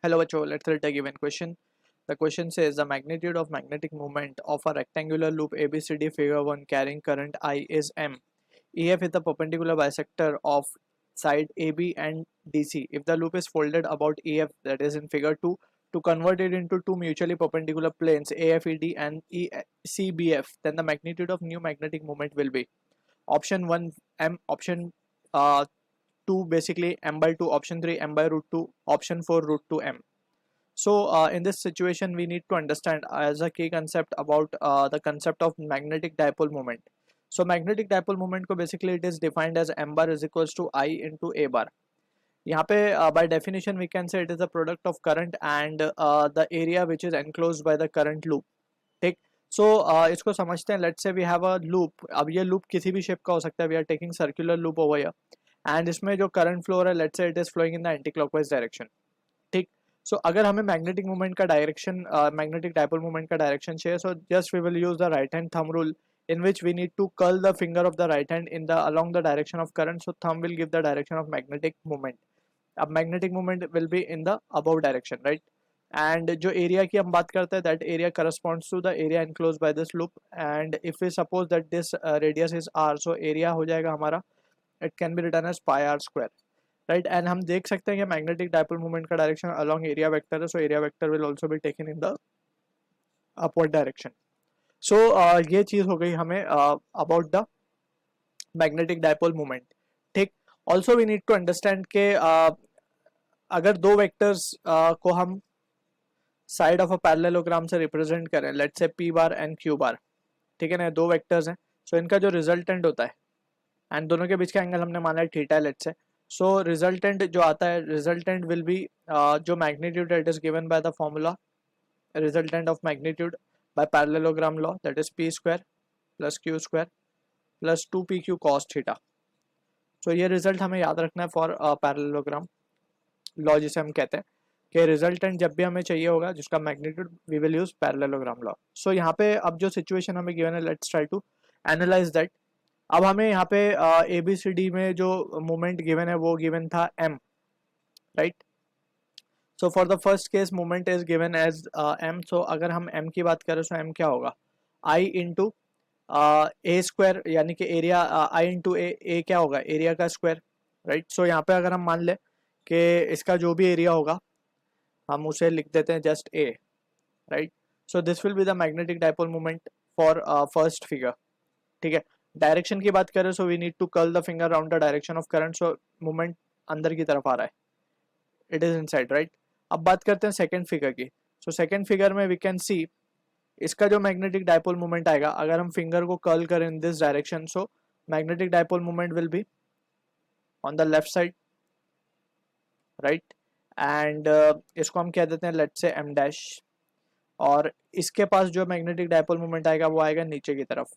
Hello, Bacho. Let's read a given question. The question says the magnitude of magnetic moment of a rectangular loop ABCD figure 1 carrying current I is M. EF is the perpendicular bisector of side AB and DC. If the loop is folded about EF, that is in figure 2, to convert it into two mutually perpendicular planes AFED and ECBF, then the magnitude of new magnetic moment will be option 1 M, option uh, 2 basically m by 2, option 3 m by root 2, option 4 root 2 m. So in this situation we need to understand as a key concept about the concept of magnetic dipole moment. So magnetic dipole moment को basically it is defined as m bar is equals to I into a bar. यहाँ पे by definition we can say it is a product of current and the area which is enclosed by the current loop. ठीक. So इसको समझते हैं. Let's say we have a loop. अब ये loop किसी भी shape का हो सकता है. We are taking circular loop over here. And इसमें जो करंट फ्लो है let's say it is flowing in the anticlockwise direction. ठीक. सो अगर हमें मैग्नेटिक मूवमेंट का डायरेक्शन मैग्नेटिक डायपोल मूवमेंट का डायरेक्शन चाहिए, so just we will use the right hand thumb rule in which we need to curl the finger of the right hand in the along the direction of current, so thumb will give the direction of magnetic movement. अब magnetic movement will be in the above direction, right? and जो area की हम बात करते हैं that area corresponds to the area enclosed by this loop, and if we suppose that this radius is r, so area हो जाएगा हमारा, it can be written as pi r square, right? and हम देख सकते हैं कि magnetic dipole moment का direction along area vector है, so area vector will also be taken in the upward direction. so ये चीज हो गई हमें about the magnetic dipole moment. ठीक. also we need to understand कि अगर दो vectors को हम साइड ऑफ अ पैरेललोग्राम से रिप्रेजेंट करें, let's say p bar and q बार, ठीक है ना, दो वेक्टर्स हैं, सो इनका जो रिजल्टेंट होता है एंड दोनों के बीच का एंगल हमने माना है theta, let's say, so resultant जो आता है, रिजल्टेंट विल बी जो magnitude it is given by the formula resultant of magnitude by parallelogram law, that is p square plus q square plus 2pq cos theta. So ये result हमें याद रखना है for parallelogram law, जिसे हम कहते हैं कि रिजल्टेंट जब भी हमें चाहिए होगा जिसका magnitude, we will use parallelogram law. So यहाँ पे अब जो सिचुएशन हमें गिवन है, let's try to analyse that. अब हमें यहाँ पे ए बी सी डी में जो मोमेंट गिवन है वो गिवन था m, right? So for the first case moment is given as m. So अगर हम m की बात करें, सो m क्या होगा, i इंटू ए स्क्वायर, यानी कि एरिया i इंटू ए क्या होगा, एरिया का स्क्वायर, राइट? सो यहाँ पे अगर हम मान ले कि इसका जो भी एरिया होगा हम उसे लिख देते हैं just a, right? So this will be the magnetic dipole moment for first figure. ठीक है. डायरेक्शन की बात करें, so we need to curl the finger around the direction of current, so movement अंदर की तरफ आ रहा है, इट इज इनसाइड, राइट? अब बात करते हैं सेकंड फिगर की. सो सेकंड फिगर में वी कैन सी इसका जो मैग्नेटिक डाइपोल मूवमेंट आएगा, अगर हम फिंगर को कर्ल करें in this direction, so magnetic dipole movement will be on the left side, right? And इसको हम कह देते हैं लेट्स से m डैश, और इसके पास जो मैग्नेटिक डाइपोल मूवमेंट आएगा वो आएगा नीचे की तरफ,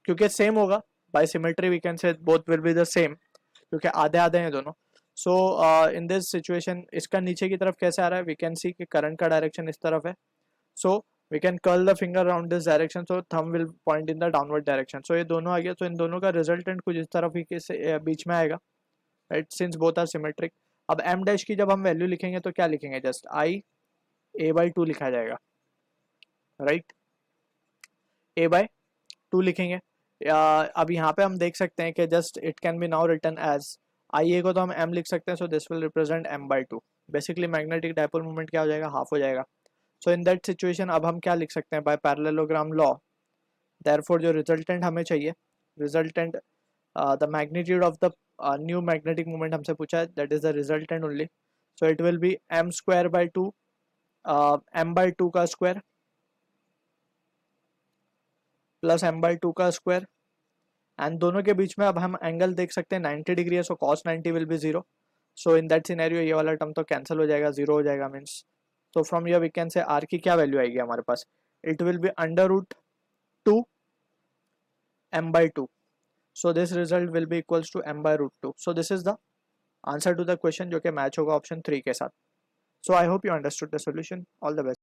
क्योंकि सेम होगा, by symmetry we can say both will be the same, क्योंकि आधे आधे हैं दोनों. सो इन दिस सिचुएशन इसका नीचे की तरफ कैसे आ रहा है, वी कैन सी कि करंट का डायरेक्शन इस तरफ है, so we can curl the finger around this direction, so thumb will point in the downward direction. So ये दोनों आ गया, तो इन दोनों का रिजल्टेंट कुछ इस तरफ ही के बीच में आएगा, right? Since both are symmetric. अब m डैश की जब हम वैल्यू लिखेंगे तो क्या लिखेंगे, जस्ट i a बाई 2 लिखा जाएगा, राइट? a बाई 2 लिखेंगे. अब यहाँ पे हम देख सकते हैं कि just it can be now written as IA को तो हम m लिख सकते हैं, so this will represent m by 2. Basically magnetic dipole movement क्या हो जाएगा, हाफ हो जाएगा. सो इन दैट सिचुएशन अब हम क्या लिख सकते हैं, बाय पैरेललोग्राम लॉ, देयरफॉर जो रिजल्टेंट हमें चाहिए, resultant the magnitude of the new magnetic movement हमसे पूछा है, that is the resultant only. So it will B m square by 2, m by 2 का स्क्वायर प्लस m बाई 2 का square, and दोनों के बीच में अब हम एंगल देख सकते हैं 90 डिग्री है, सो cos 90 will be 0. So in that scenario ये वाला टर्म तो कैंसिल हो जाएगा, 0 हो जाएगा means. So from here we can say r की क्या वैल्यू आएगी हमारे पास, it will be under root 2 m by 2. So this result will be equals to m by root 2. So this is the answer to the question, जो कि match होगा option 3 के साथ. So I hope you understood the solution. All the best.